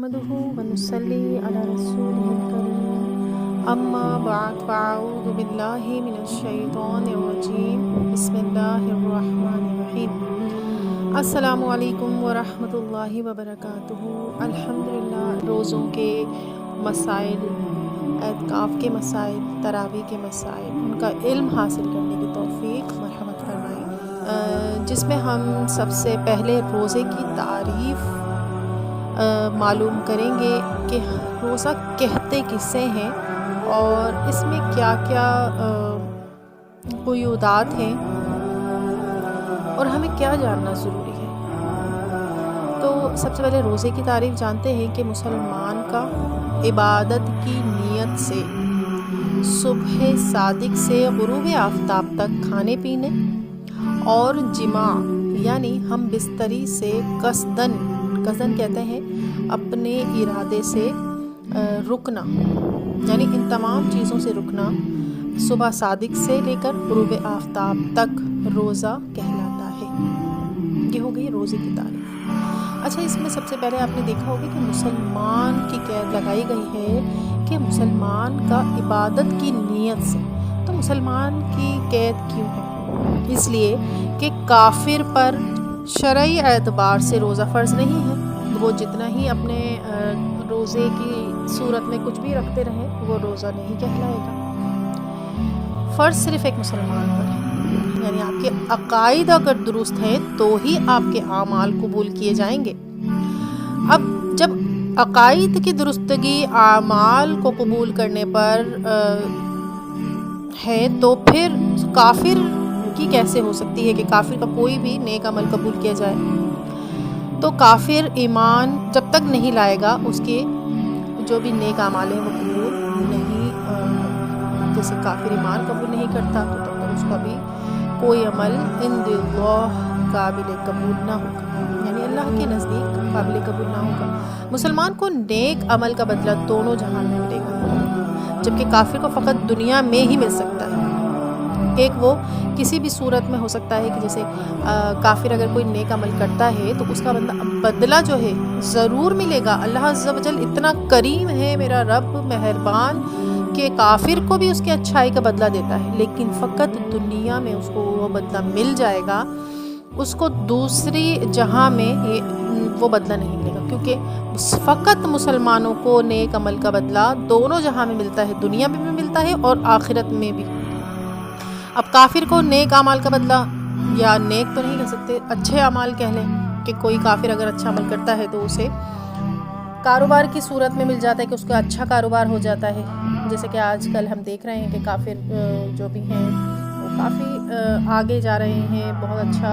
नहमदुहु व नुसल्ली अला रसूलिहिल करीम अम्मा बअद फ़अऊज़ु बिल्लाहि मिनश शैतानिर रजीम बिस्मिल्लाहिर रहमानिर रहीम। अस्सलामु अलैकुम व रहमतुल्लाहि व बरकातुहू। अल्हम्दुलिल्लाह, रोज़ों के मसाइल, एतकाफ़ के मसाइल, तरावी के मसाइल, उनका इल्म हासिल करने की तौफ़ीक मरहमत फरमाई, जिसमें हम सबसे पहले रोज़े की तारीफ़ मालूम करेंगे कि रोज़ा कहते किसे हैं और इसमें क्या क्या क़ुयूदात हैं और हमें क्या जानना ज़रूरी है। तो सबसे पहले रोज़े की तारीफ़ जानते हैं कि मुसलमान का इबादत की नीयत से सुबह सादिक से गुरूब आफ्ताब तक खाने पीने और जिमा यानी हम बिस्तरी से कसदन कहते हैं अपने इरादे से रुकना, यानी इन तमाम चीज़ों से रुकना सुबह सादिक से लेकर गुरूब आफ्ताब तक रोज़ा कहलाता है। ये हो गई रोज़े की तारीफ़। अच्छा, इसमें सबसे पहले आपने देखा होगा कि मुसलमान की कैद लगाई गई है कि मुसलमान का इबादत की नीयत से। तो मुसलमान की कैद क्यों है? इसलिए कि काफिर पर शरई एतबार से रोज़ा फ़र्ज़ नहीं है। वो जितना ही अपने रोज़े की सूरत में कुछ भी रखते रहें, वो रोज़ा नहीं कहलाएगा। फ़र्ज़ सिर्फ़ एक मुसलमान पर है, यानी आपके अक़ाइद अगर दुरुस्त हैं तो ही आपके आमाल कबूल किए जाएंगे। अब जब अक़ाइद की दुरुस्तगी आमाल को कबूल करने पर है, तो फिर काफिर की कैसे हो सकती है कि काफिर का कोई भी नेक अमल कबूल किया जाए? तो काफिर ईमान जब तक नहीं लाएगा, उसके जो भी नेक अमाल हैं वो कबूल नहीं, जैसे काफिर ईमान कबूल नहीं करता तो तब तक उसका भी कोई अमल इंदल्लाह काबिल कबूल ना होगा, यानी अल्लाह के नज़दीक काबिल कबूल ना होगा। मुसलमान को नेक अमल का बदला दोनों जहान में मिलेगा, जबकि काफिर को फ़कत दुनिया में ही मिल सकता है। एक वो किसी भी सूरत में हो सकता है कि जैसे काफिर अगर कोई नेक अमल करता है तो उसका बदला जो है ज़रूर मिलेगा। अल्लाह अज़्ज़ा वजल इतना करीम है, मेरा रब मेहरबान, कि काफिर को भी उसकी अच्छाई का बदला देता है, लेकिन फ़कत दुनिया में उसको वो बदला मिल जाएगा, उसको दूसरी जहां में वो बदला नहीं मिलेगा, क्योंकि फ़कत मुसलमानों को नेक अमल का बदला दोनों जहां में मिलता है, दुनिया में भी मिलता है और आखिरत में भी। अब काफिर को नेक अमाल का बदला, या नेक तो नहीं कह सकते, अच्छे अमाल कह लें कि कोई काफिर अगर अच्छा अमल करता है तो उसे कारोबार की सूरत में मिल जाता है कि उसका अच्छा कारोबार हो जाता है। जैसे कि आजकल हम देख रहे हैं कि काफिर जो भी हैं वो काफ़ी आगे जा रहे हैं, बहुत अच्छा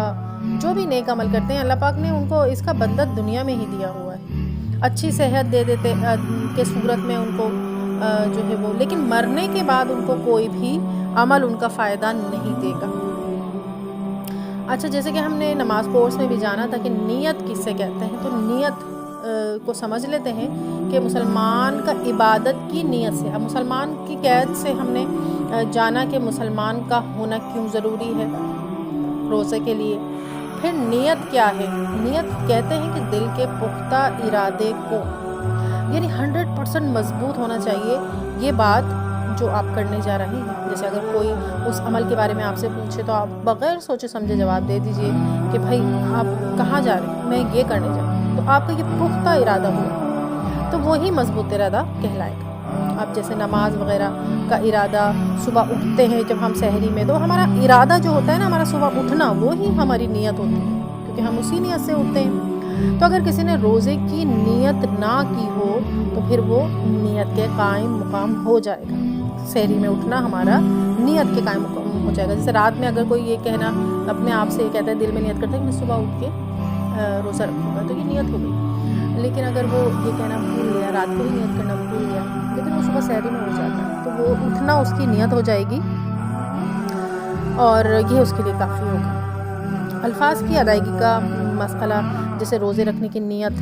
जो भी नेक अमल करते हैं अल्लाह पाक ने उनको इसका बदला दुनिया में ही दिया हुआ है। अच्छी सेहत दे देते के सूरत में उनको जो है वो, लेकिन मरने के बाद उनको कोई भी अमल उनका फ़ायदा नहीं देगा। अच्छा, जैसे कि हमने नमाज कोर्स में भी जाना था कि नीयत किससे कहते हैं, तो नीयत को समझ लेते हैं कि मुसलमान का इबादत की नीयत से। अब मुसलमान की कैद से हमने जाना कि मुसलमान का होना क्यों ज़रूरी है रोज़े के लिए। फिर नीयत क्या है? नीयत कहते हैं कि दिल के पुख्ता इरादे को, यानी 100% मजबूत होना चाहिए ये बात जो आप करने जा रहे हैं। जैसे अगर कोई उस अमल के बारे में आपसे पूछे तो आप बग़ैर सोचे समझे जवाब दे दीजिए कि भाई आप कहाँ जा रहे हैं, मैं ये करने जा रहा हूँ। तो आपका ये पुख्ता इरादा हो तो वही मजबूत इरादा कहलाएगा। अब जैसे नमाज वगैरह का इरादा, सुबह उठते हैं जब हम सहरी में, तो हमारा इरादा जो होता है ना, हमारा सुबह उठना, वो ही हमारी नीयत होती है, क्योंकि हम उसी नीयत से उठते हैं। तो अगर किसी ने रोज़े की नीयत ना की हो तो फिर वो नीयत के कायम मुकाम हो जाएगा। सहरी में उठना हमारा नीयत के कायम मुकाम हो जाएगा। जैसे रात में अगर कोई ये कहना अपने आप से कहता है, दिल में नियत करता है कि मैं सुबह उठ के रोज़ा रखूँगा, तो ये नियत हो गई। लेकिन अगर वो ये कहना भूल गया, रात को ही नियत करना भूल गया, लेकिन वो सुबह सहरी में उठ जाता है, तो वो उठना उसकी नियत हो जाएगी और ये उसके लिए काफ़ी होगा। अल्फाज की अदायगी का मसला, जैसे रोज़े रखने की नियत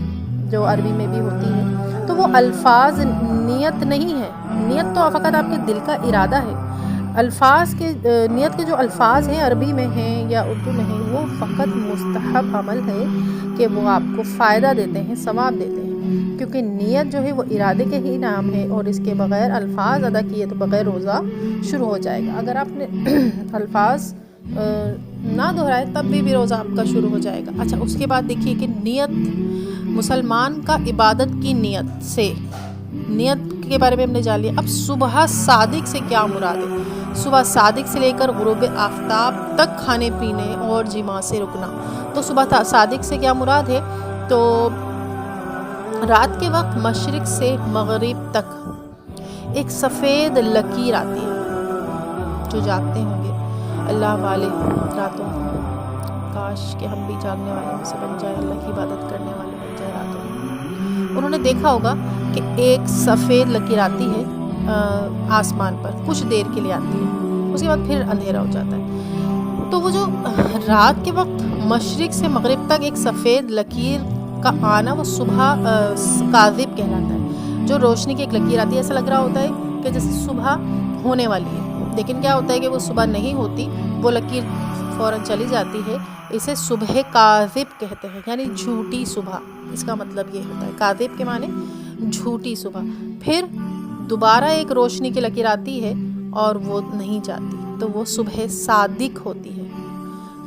जो अरबी में भी होती है, तो वो अल्फाज नियत नहीं है। नियत तो फ़कत आपके दिल का इरादा है। अल्फाज के नियत के जो अल्फाज हैं अरबी में हैं या उर्दू में हैं, वो फ़कत मुस्तहब अमल है कि वो आपको फ़ायदा देते हैं, सवाब देते हैं। کیونکہ نیت جو ہے وہ ارادے کے ہی نام ہے، اور اس کے بغیر الفاظ ادا کیے تو بغیر روزہ شروع ہو جائے گا۔ اگر آپ نے الفاظ نہ دہرائے تب بھی روزہ آپ کا شروع ہو جائے گا۔ اچھا، اس کے بعد دیکھیے کہ نیت، مسلمان کا عبادت کی نیت سے، نیت کے بارے میں ہم نے جان لیا۔ اب صبح صادق سے کیا مراد ہے؟ صبح صادق سے لے کر غروب آفتاب تک کھانے پینے اور جماع سے رکنا۔ تو صبح صادق سے کیا مراد ہے؟ تو رات کے وقت مشرق سے مغرب تک ایک سفید لکیر آتی ہے۔ جو جاگتے ہوں گے اللہ والے راتوں میں، کاش کہ ہم بھی جاگنے والے میں سے بن جائے، اللہ کی عبادت کرنے والے بن جائے راتوں میں۔ انہوں نے دیکھا ہوگا کہ ایک سفید لکیر آتی ہے آسمان پر، کچھ دیر کے لیے آتی ہے، اس کے بعد پھر اندھیرا ہو جاتا ہے۔ تو وہ جو رات کے وقت مشرق سے مغرب تک ایک سفید لکیر کا آنا، وہ صبح کاذب کہلاتا ہے۔ جو روشنی کی ایک لکیر آتی ہے، ایسا لگ رہا ہوتا ہے کہ جیسے صبح ہونے والی ہے، لیکن کیا ہوتا ہے کہ وہ صبح نہیں ہوتی، وہ لکیر فوراً چلی جاتی ہے۔ اسے صبح کاذب کہتے ہیں، یعنی جھوٹی صبح۔ اس کا مطلب یہ ہوتا ہے، کاذب کے معنی جھوٹی صبح۔ پھر دوبارہ ایک روشنی کی لکیر آتی ہے اور وہ نہیں جاتی، تو وہ صبح صادق ہوتی ہے،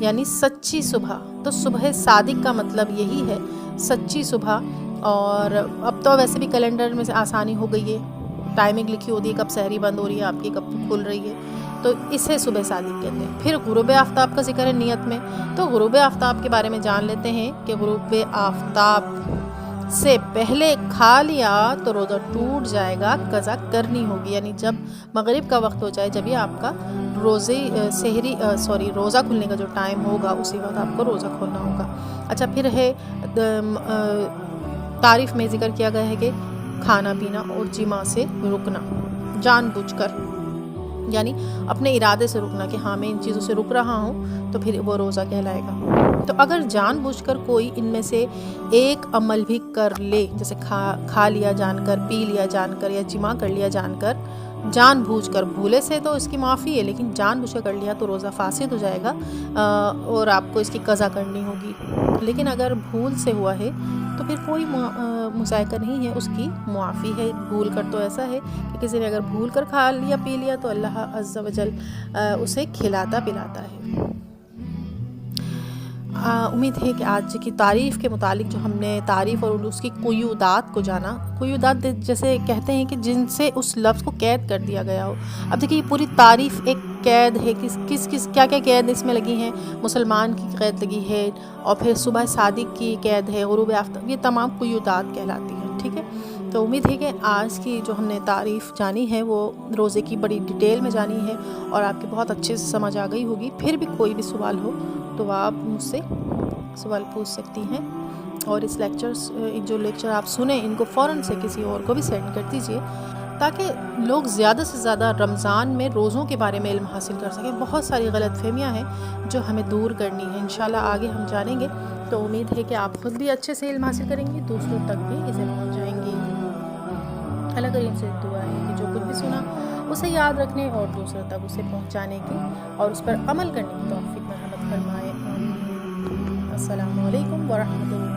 یعنی سچی صبح۔ تو صبح صادق کا مطلب یہی ہے، سچی صبح۔ اور اب تو ویسے بھی کیلنڈر میں سے آسانی ہو گئی ہے، ٹائمنگ لکھی ہوتی ہے کب سحری بند ہو رہی ہے آپ کی، کب کھل رہی ہے، تو اسے صبح صادق کہتے ہیں۔ پھر غروب آفتاب کا ذکر ہے نیت میں، تو غروب آفتاب کے بارے میں جان لیتے ہیں کہ غروب آفتاب سے پہلے کھا لیا تو روزہ ٹوٹ جائے گا، قضا کرنی ہوگی، یعنی جب مغرب کا وقت ہو جائے، جب یہ آپ کا روزہ کھلنے کا جو ٹائم ہوگا، اسی وقت آپ کو روزہ کھولنا ہوگا۔ اچھا، پھر ہے تعریف میں ذکر کیا گیا ہے کہ کھانا پینا اور جماع سے رکنا جان بوجھ کر، یعنی اپنے ارادے سے رکنا کہ ہاں میں ان چیزوں سے رک رہا ہوں، تو پھر وہ روزہ کہلائے گا۔ تو اگر جان بوجھ کر کوئی ان میں سے ایک عمل بھی کر لے، جیسے کھا لیا جان کر، پی لیا جان کر، یا جماع کر لیا جان کر، جان بوجھ کر، بھولے سے تو اس کی معافی ہے، لیکن جان بوجھ کر لیا تو روزہ فاسد ہو جائے گا اور آپ کو اس کی قضا کرنی ہوگی۔ لیکن اگر بھول سے ہوا ہے تو پھر کوئی مذائقہ نہیں ہے، اس کی معافی ہے۔ بھول کر تو ایسا ہے کہ کسی نے اگر بھول کر کھا لیا پی لیا تو اللہ عز و جل اسے کھلاتا پلاتا ہے۔ امید ہے کہ آج کی تعریف کے متعلق جو ہم نے تعریف اور اس کی قیودات کو جانا، قیودات جیسے کہتے ہیں کہ جن سے اس لفظ کو قید کر دیا گیا ہو۔ اب دیکھیے یہ پوری تعریف ایک قید ہے، کس کیا قید اس میں لگی ہیں، مسلمان کی قید لگی ہے، اور پھر صبح صادق کی قید ہے، غروب آفتاب، یہ تمام قیودات کہلاتی ہیں، ٹھیک ہے۔ تو امید ہے کہ آج کی جو ہم نے تعریف جانی ہے وہ روزے کی بڑی ڈیٹیل میں جانی ہے اور آپ کی بہت اچھے سے سمجھ آ گئی ہوگی۔ پھر بھی کوئی بھی سوال ہو تو آپ مجھ سے سوال پوچھ سکتی ہیں، اور اس جو لیکچر آپ سنیں ان کو فوراً سے کسی اور کو بھی سینڈ کر دیجئے، تاکہ لوگ زیادہ سے زیادہ رمضان میں روزوں کے بارے میں علم حاصل کر سکیں۔ بہت ساری غلط فہمیاں ہیں جو ہمیں دور کرنی ہے، انشاءاللہ آگے ہم جانیں گے۔ تو امید ہے کہ آپ خود بھی اچھے سے علم حاصل کریں گی، دوسروں تک بھی اسے پہنچائیں گی۔ اللہ کریم سے دعا ہے کہ جو کچھ بھی سنا اسے یاد رکھنے اور دوسروں تک اسے پہنچانے کی اور اس پر عمل کرنے کی توفیق مرحمت فرمائے۔ السلام علیکم ورحمۃ اللہ۔